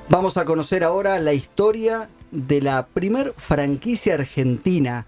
Vamos a conocer ahora la historia de la primer franquicia argentina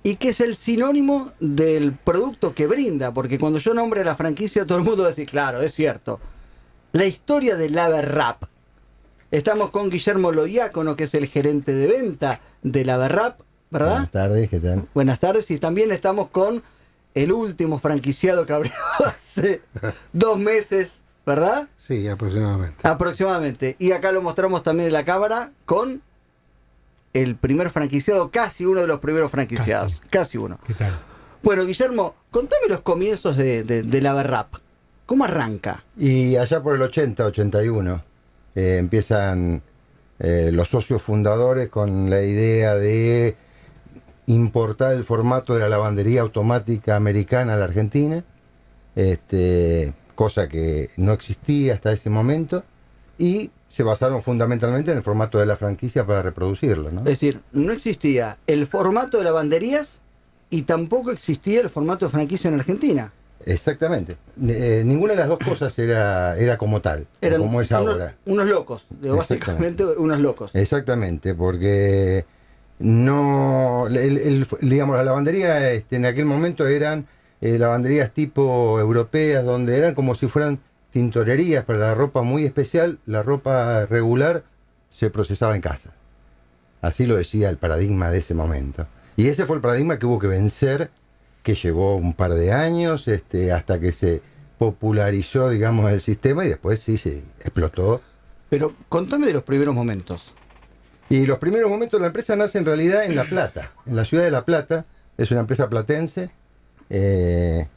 y que es el sinónimo del producto que brinda, porque cuando yo nombre la franquicia todo el mundo va a decir, claro, es cierto. La historia del Aberrap. Estamos con Guillermo Loiácono, que es el gerente de venta del Aberrap, ¿verdad? Buenas tardes, ¿qué tal? Buenas tardes, y también estamos con el último franquiciado que abrió hace 2 meses, ¿verdad? Sí, aproximadamente. Aproximadamente. Y acá lo mostramos también en la cámara con el primer franquiciado, casi uno de los primeros franquiciados. Casi uno. ¿Qué tal? Bueno, Guillermo, contame los comienzos de la Aberrap. ¿Cómo arranca? Y allá por el 80, 81, empiezan los socios fundadores con la idea de importar el formato de la lavandería automática americana a la Argentina, cosa que no existía hasta ese momento, y se basaron fundamentalmente en el formato de la franquicia para reproducirlo, ¿no? Es decir, no existía el formato de lavanderías y tampoco existía el formato de franquicia en Argentina. Exactamente. Ninguna de las dos cosas era como tal, Eran como es ahora. unos locos, básicamente unos locos. Exactamente, porque no, digamos, la lavandería en aquel momento eran lavanderías tipo europeas, donde eran como si fueran tintorerías para la ropa muy especial. La ropa regular se procesaba en casa. Así lo decía el paradigma de ese momento. Y ese fue el paradigma que hubo que vencer, que llevó un par de años hasta que se popularizó, digamos, el sistema, y después sí se explotó. Pero contame de los primeros momentos. Y los primeros momentos de la empresa nace en realidad en La Plata, en la ciudad de La Plata. Es una empresa platense,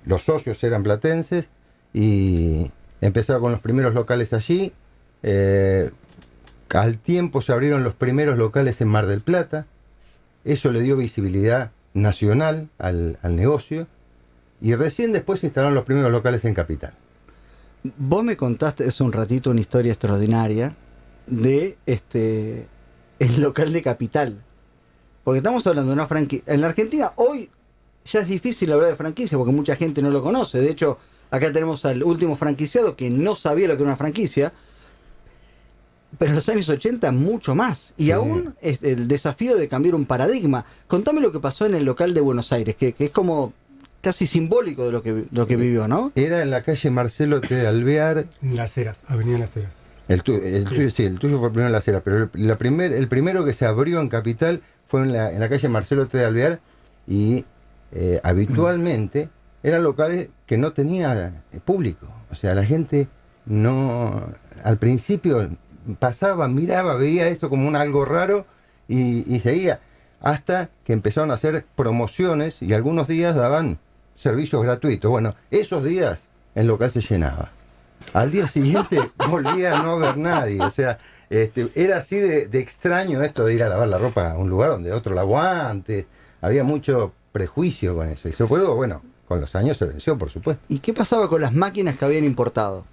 los socios eran platenses y empezaron con los primeros locales allí. Al tiempo se abrieron los primeros locales en Mar del Plata. Eso le dio visibilidad nacional al negocio, y recién después se instalaron los primeros locales en Capital. Vos me contaste hace un ratito una historia extraordinaria de el local de Capital, porque estamos hablando de una franquicia. En la Argentina hoy ya es difícil hablar de franquicia porque mucha gente no lo conoce. De hecho, acá tenemos al último franquiciado que no sabía lo que era una franquicia, pero en los años 80 mucho más. Y sí, aún es el desafío de cambiar un paradigma. Contame lo que pasó en el local de Buenos Aires, que es como casi simbólico de lo que vivió, ¿no? Era en la calle Marcelo T. de Alvear. En Las Heras, Avenida Las Heras. El tuyo fue primero en Las Heras, pero el primero que se abrió en Capital fue en la calle Marcelo T. de Alvear, y habitualmente eran locales que no tenía público. O sea, la gente no, al principio pasaba, miraba, veía esto como algo raro y seguía, hasta que empezaron a hacer promociones y algunos días daban servicios gratuitos. Bueno, esos días el local se llenaba. Al día siguiente volvía a no haber nadie. O sea, era así de extraño esto de ir a lavar la ropa a un lugar donde otro lavó antes. Había mucho prejuicio con eso. Y se pudo, bueno, con los años se venció, por supuesto. ¿Y qué pasaba con las máquinas que habían importado?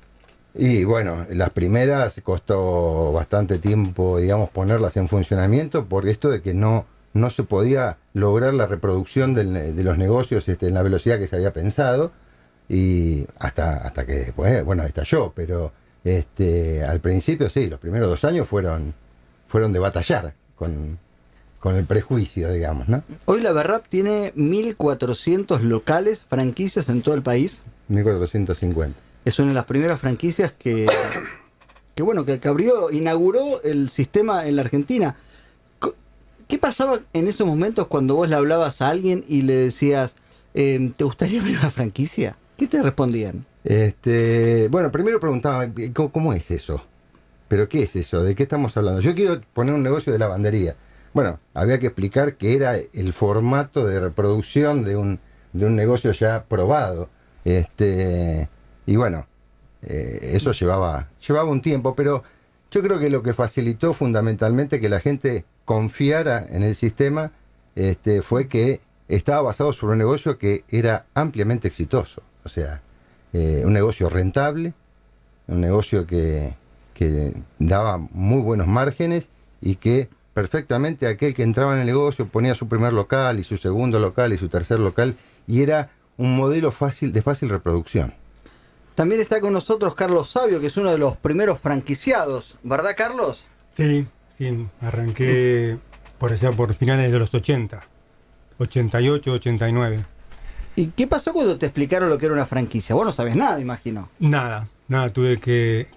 Y bueno, las primeras costó bastante tiempo, digamos, ponerlas en funcionamiento, porque esto de que no se podía lograr la reproducción de los negocios en la velocidad que se había pensado, y hasta que después, bueno, estalló. Pero al principio sí, los primeros 2 años fueron de batallar con el prejuicio, digamos, ¿no? Hoy la Aberrap tiene 1.400 locales, franquicias en todo el país. 1.450. Es una de las primeras franquicias que inauguró el sistema en la Argentina. ¿Qué pasaba en esos momentos cuando vos le hablabas a alguien y le decías, ¿te gustaría abrir una franquicia? ¿Qué te respondían? Bueno, primero preguntaban, ¿cómo es eso? ¿Pero qué es eso? ¿De qué estamos hablando? Yo quiero poner un negocio de lavandería. Bueno, había que explicar que era el formato de reproducción de un negocio ya probado. Y bueno, eso llevaba un tiempo, pero yo creo que lo que facilitó fundamentalmente que la gente confiara en el sistema fue que estaba basado sobre un negocio que era ampliamente exitoso. O sea, un negocio rentable, un negocio que daba muy buenos márgenes, y que perfectamente aquel que entraba en el negocio ponía su primer local y su segundo local y su tercer local, y era un modelo de fácil reproducción. También está con nosotros Carlos Sabio, que es uno de los primeros franquiciados, ¿verdad, Carlos? Sí, sí, arranqué por allá por finales de los 80, 88, 89. ¿Y qué pasó cuando te explicaron lo que era una franquicia? Vos no sabés nada, imagino. Nada, tuve que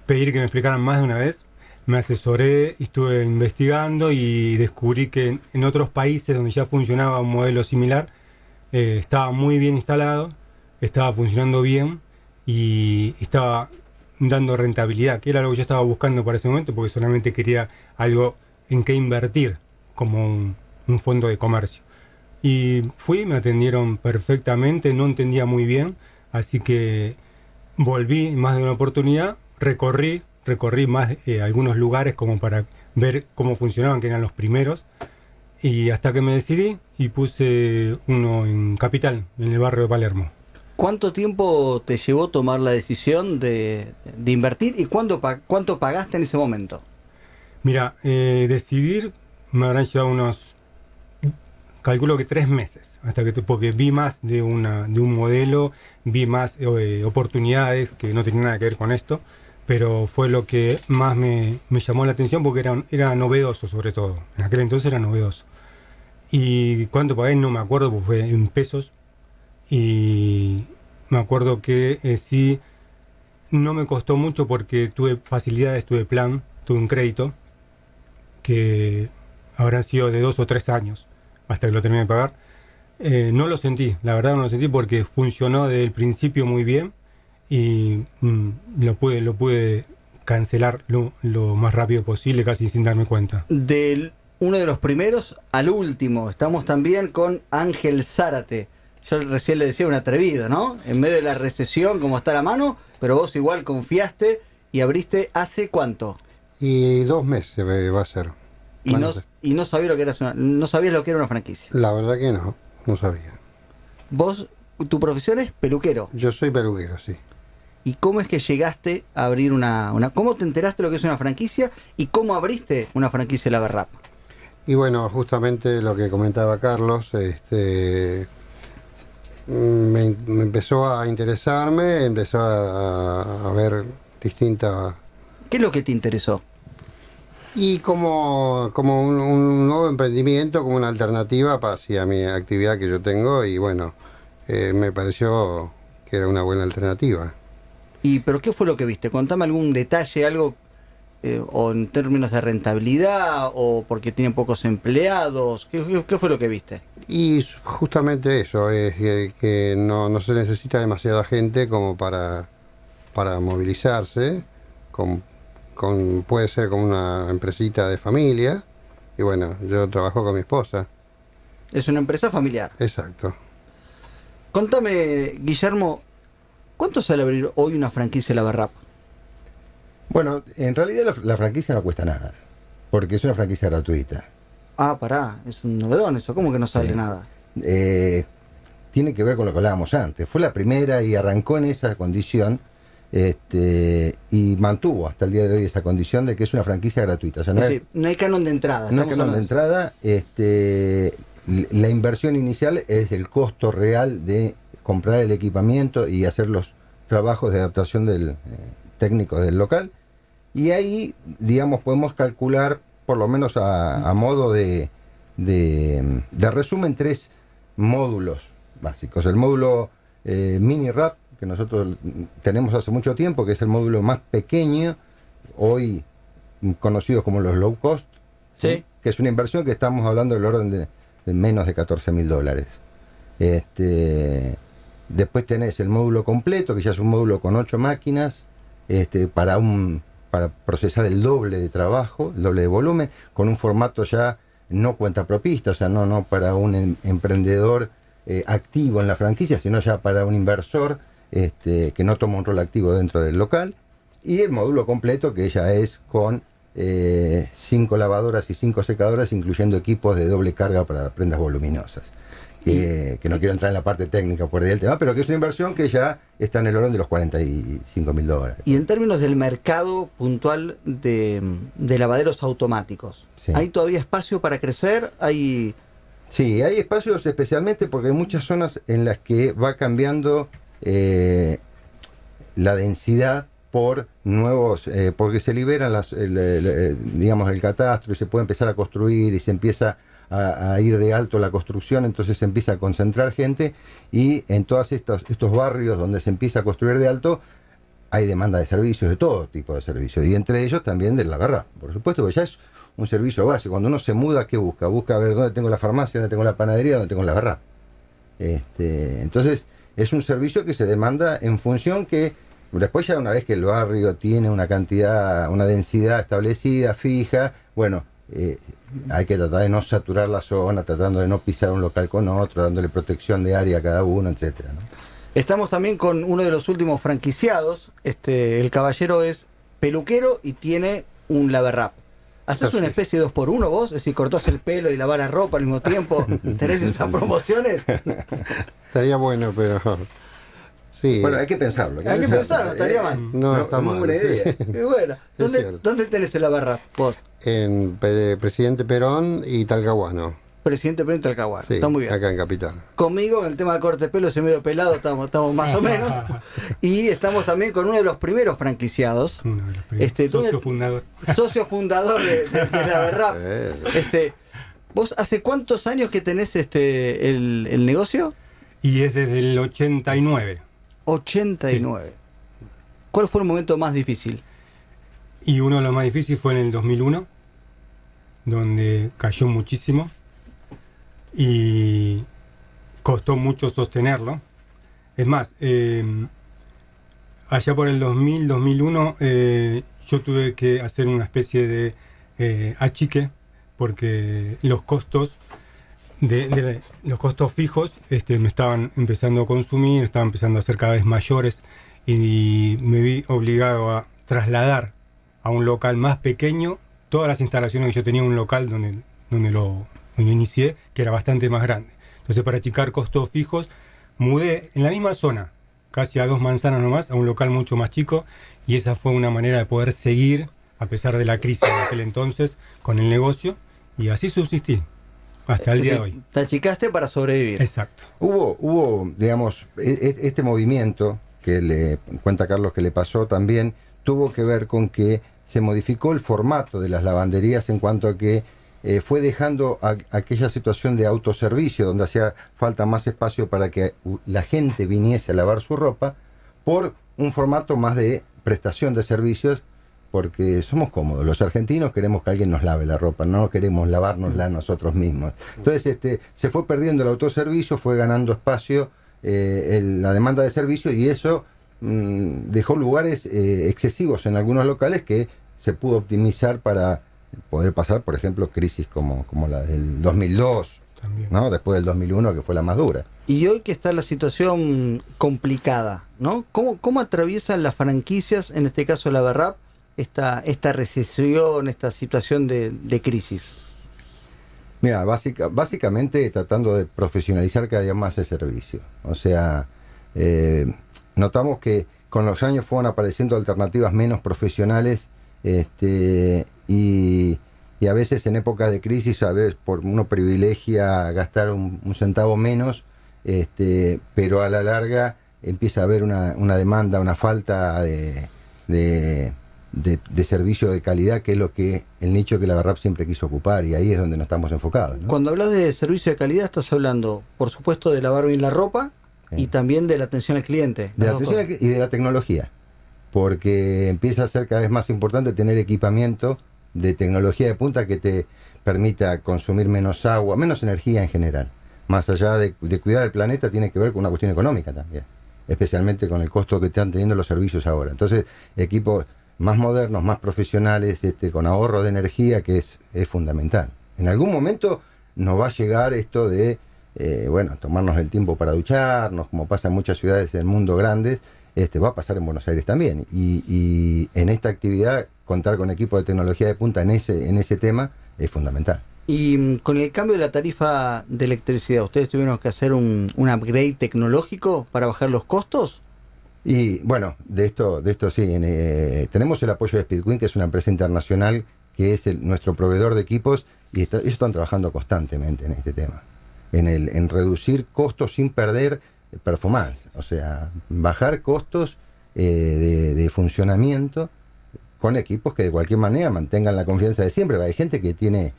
pedir que me explicaran más de una vez. Me asesoré, estuve investigando y descubrí que en otros países donde ya funcionaba un modelo similar, estaba muy bien instalado, estaba funcionando bien y estaba dando rentabilidad, que era lo que yo estaba buscando para ese momento, porque solamente quería algo en que invertir, como un fondo de comercio. Y fui, me atendieron perfectamente, no entendía muy bien, así que volví más de una oportunidad, recorrí más algunos lugares como para ver cómo funcionaban, que eran los primeros, y hasta que me decidí y puse uno en Capital, en el barrio de Palermo. ¿Cuánto tiempo te llevó tomar la decisión de invertir y cuánto pagaste en ese momento? Mira, decidir me habrán llevado calculo que 3 meses, porque vi más de un modelo, vi más oportunidades que no tenían nada que ver con esto, pero fue lo que más me llamó la atención porque era novedoso sobre todo. En aquel entonces era novedoso. Y cuánto pagué no me acuerdo, porque fue en pesos. Y me acuerdo que sí, no me costó mucho porque tuve facilidades, tuve plan, tuve un crédito que habrán sido de 2 o 3 años hasta que lo terminé de pagar. No lo sentí, la verdad no lo sentí porque funcionó desde el principio muy bien y lo pude cancelar lo más rápido posible, casi sin darme cuenta. Del uno de los primeros al último, estamos también con Ángel Zárate. Yo recién le decía un atrevido, ¿no? En medio de la recesión, como está la mano, pero vos igual confiaste y abriste ¿hace cuánto? Y 2 meses va a ser. Y no sabías lo que era no sabías lo que era una franquicia. La verdad que no sabía. Vos, tu profesión es peluquero. Yo soy peluquero, sí. ¿Y cómo es que llegaste a abrir cómo te enteraste de lo que es una franquicia y cómo abriste una franquicia de la Berrap? Y bueno, justamente lo que comentaba Carlos, me empezó a interesarme, empezó a ver distintas... ¿Qué es lo que te interesó? Y como un nuevo emprendimiento, como una alternativa hacia mi actividad que yo tengo, y bueno, me pareció que era una buena alternativa. ¿Pero qué fue lo que viste? Contame algún detalle, algo, o en términos de rentabilidad, o porque tienen pocos empleados. ¿Qué fue lo que viste? Y justamente eso, es que no se necesita demasiada gente como para movilizarse, puede ser como una empresita de familia, y bueno, yo trabajo con mi esposa. Es una empresa familiar. Exacto. Contame, Guillermo, ¿cuánto sale abrir hoy una franquicia de la Berrap? Bueno, en realidad la franquicia no cuesta nada, porque es una franquicia gratuita. Ah, pará, es un novedón eso, ¿cómo que no sale nada? Tiene que ver con lo que hablábamos antes. Fue la primera y arrancó en esa condición, y mantuvo hasta el día de hoy esa condición de que es una franquicia gratuita. O sea, es decir, no hay canon de entrada. No hay canon de entrada. La inversión inicial es el costo real de comprar el equipamiento y hacer los trabajos de adaptación del técnico del local. Y ahí, digamos, podemos calcular, por lo menos a modo de resumen, 3 módulos básicos. El módulo mini RAP, que nosotros tenemos hace mucho tiempo, que es el módulo más pequeño, hoy conocido como los low cost, ¿sí? Que es una inversión que estamos hablando del orden de menos de $14.000. Después tenés el módulo completo, que ya es un módulo con 8 máquinas, para procesar el doble de trabajo, el doble de volumen, con un formato ya no cuentapropista, o sea, no para un emprendedor activo en la franquicia, sino ya para un inversor que no toma un rol activo dentro del local. Y el módulo completo, que ya es con 5 lavadoras y 5 secadoras, incluyendo equipos de doble carga para prendas voluminosas. Que no quiero entrar en la parte técnica por ahí del tema, pero que es una inversión que ya está en el orden de los $45.000. Y en términos del mercado puntual de lavaderos automáticos, Sí. ¿hay todavía espacio para crecer? Sí, hay espacios, especialmente porque hay muchas zonas en las que va cambiando la densidad por nuevos, porque se liberan digamos, el catastro y se puede empezar a construir y se empieza a ir de alto la construcción, entonces se empieza a concentrar gente y en todos estos barrios donde se empieza a construir de alto hay demanda de servicios, de todo tipo de servicios, y entre ellos también de la garra, por supuesto, porque ya es un servicio básico. Cuando uno se muda, ¿qué busca? Busca ver dónde tengo la farmacia, dónde tengo la panadería, dónde tengo la garra. Entonces, es un servicio que se demanda en función que después ya una vez que el barrio tiene una cantidad, una densidad establecida, fija, bueno, hay que tratar de no saturar la zona, tratando de no pisar un local con otro, dándole protección de área a cada uno, etcétera, ¿no? Estamos también con uno de los últimos franquiciados. El caballero es peluquero y tiene un lavarrap. ¿Haces una especie de 2x1 vos? Es decir, cortás el pelo y lavas la ropa al mismo tiempo. ¿Tenés esas promociones? Estaría bueno, pero... Sí. Bueno, hay que pensarlo. Hay que pensarlo, estaría mal. No, está muy mal. buena idea. Y bueno, ¿dónde tenés el lavarrap vos? En Presidente Perón y Talcahuano. Presidente Perón Talcahuano. Sí, Está muy bien. acá en Capital. Conmigo, en el tema de corte de pelo, ese medio pelado, estamos más o menos. Y estamos también con uno de los primeros franquiciados. Uno de los primeros. Socio fundador. Socio fundador de Lavarrap. ¿Vos hace cuántos años que tenés el negocio? Y es desde el 89. 89. Sí. ¿Cuál fue el momento más difícil? Y uno de los más difíciles fue en el 2001, donde cayó muchísimo y costó mucho sostenerlo. Es más, allá por el 2001 yo tuve que hacer una especie de achique, porque los costos los costos fijos me estaban empezando a consumir, estaban empezando a ser cada vez mayores, y me vi obligado a trasladar a un local más pequeño todas las instalaciones que yo tenía en un local donde lo inicié, que era bastante más grande. Entonces, para achicar costos fijos, mudé en la misma zona, casi a 2 manzanas nomás, a un local mucho más chico, y esa fue una manera de poder seguir, a pesar de la crisis de aquel entonces, con el negocio, y así subsistí hasta el día de hoy. Te achicaste para sobrevivir. Exacto. Hubo, digamos, este movimiento que le cuenta Carlos que le pasó también, tuvo que ver con que se modificó el formato de las lavanderías en cuanto a que fue dejando aquella situación de autoservicio donde hacía falta más espacio para que la gente viniese a lavar su ropa, por un formato más de prestación de servicios, porque somos cómodos. Los argentinos queremos que alguien nos lave la ropa, no queremos lavárnosla nosotros mismos. Entonces se fue perdiendo el autoservicio, fue ganando espacio la demanda de servicio, y eso dejó lugares excesivos en algunos locales que se pudo optimizar para poder pasar, por ejemplo, crisis como la del 2002, ¿no? Después del 2001, que fue la más dura. Y hoy que está la situación complicada, ¿no? ¿Cómo atraviesan las franquicias, en este caso Lavarrap, esta recesión, esta situación de crisis? Mira, básicamente tratando de profesionalizar cada día más el servicio. O sea, notamos que con los años fueron apareciendo alternativas menos profesionales, y a veces en épocas de crisis, a veces uno privilegia gastar un centavo menos, pero a la larga empieza a haber una demanda, una falta de servicio de calidad, que es lo que el nicho que Lavarrap siempre quiso ocupar, y ahí es donde nos estamos enfocados, ¿no? Cuando hablas de servicio de calidad, estás hablando, por supuesto, de lavar bien la ropa, y también de la atención al cliente. De la atención y de la tecnología, porque empieza a ser cada vez más importante tener equipamiento de tecnología de punta que te permita consumir menos agua, menos energía en general. Más allá de cuidar el planeta, tiene que ver con una cuestión económica también, especialmente con el costo que están teniendo los servicios ahora. Entonces, equipos más modernos, más profesionales, con ahorro de energía, que es fundamental. En algún momento nos va a llegar esto de, tomarnos el tiempo para ducharnos, como pasa en muchas ciudades del mundo grandes. Va a pasar en Buenos Aires también, y en esta actividad contar con equipo de tecnología de punta en ese tema es fundamental. Y con el cambio de la tarifa de electricidad, ¿ustedes tuvieron que hacer un upgrade tecnológico para bajar los costos? Y bueno, de esto sí, tenemos el apoyo de Speedqueen, que es una empresa internacional que es nuestro proveedor de equipos, y ellos están trabajando constantemente en este tema, en reducir costos sin perder performance, o sea, bajar costos de funcionamiento con equipos que de cualquier manera mantengan la confianza de siempre. Hay gente que tiene,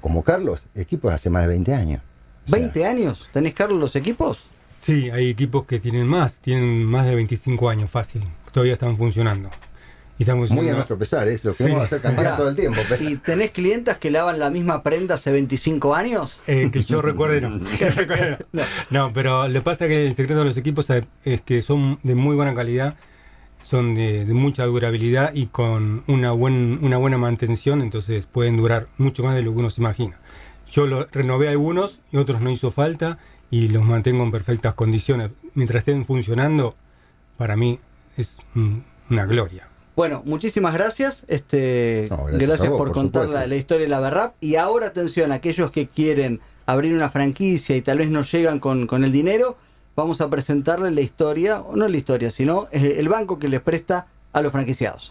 como Carlos, equipos de hace más de 20 años. O sea, ¿20 años? ¿Tenés, Carlos, los equipos? Sí, hay equipos que tienen más de 25 años fácil, todavía están funcionando. Y están muy a funcionando. nuestro pesar, es lo que Sí. vamos a hacer cambiar Mirá, todo el tiempo. Pero... ¿Y tenés clientas que lavan la misma prenda hace 25 años? Que yo recuerde, no. Que recuerde, no. No, pero le pasa que el secreto de los equipos es que son de muy buena calidad, son de mucha durabilidad y con una buena mantención, entonces pueden durar mucho más de lo que uno se imagina. Yo renové algunos y otros no hizo falta y los mantengo en perfectas condiciones. Mientras estén funcionando, para mí es una gloria. Bueno, muchísimas gracias. No, gracias Gracias a vos, por por contar supuesto. la historia de la Berrap. Y ahora, atención, aquellos que quieren abrir una franquicia y tal vez no llegan con el dinero, vamos a presentarles la historia, o no la historia, sino el banco que les presta a los franquiciados.